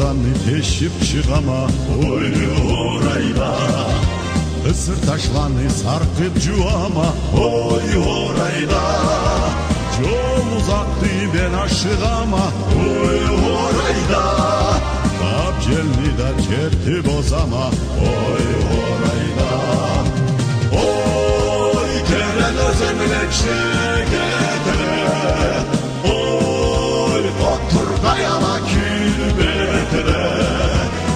oradan geçip çıkama oy orayda. Isır taşlanı sarkıp cuvama oy orayda. Çok uzaktı ben aşığama oy orayda. Kapcelni da çerti bozama oy orayda. Oy teren özemine çekete. Oy otur kayala külbete.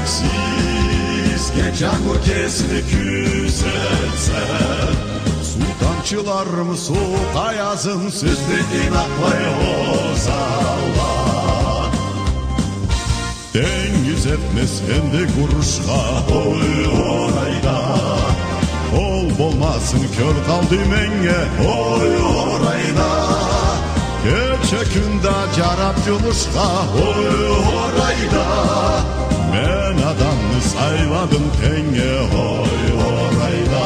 Siz geçen kesini küsetse. Sultançılarım soğuk ayazım sizde inaklıyoruz Allah. Deniz etmez kendi kuruşla oy orayda. Ol bolmasın kör kaldı menge oy orayda. Gerçekinde carap yoluşka oy orayda. Ben adamı saymadım tenge oy orayda.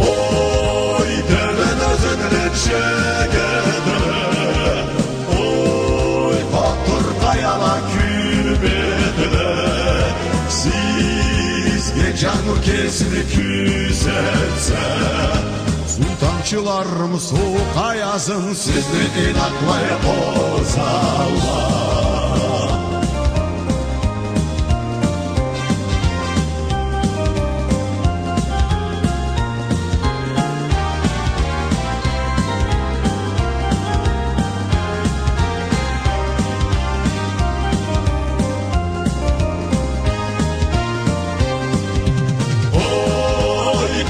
Oy deren özüne çekede. Oy otur kayala külbede. Siz geçen kesini küsetse. Sultançılarım soğuk ayazın sizde inaklaya bozarlar.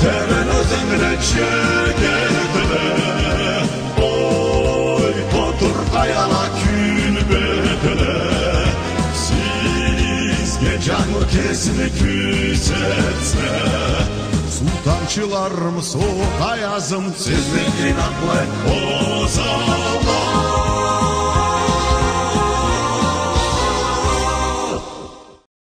Teren özemine çekete. Oy otur kayala külbete. Siz geçen kesini küsetse. Sultançılarım soğuk ayazım sizin inakla o zaman.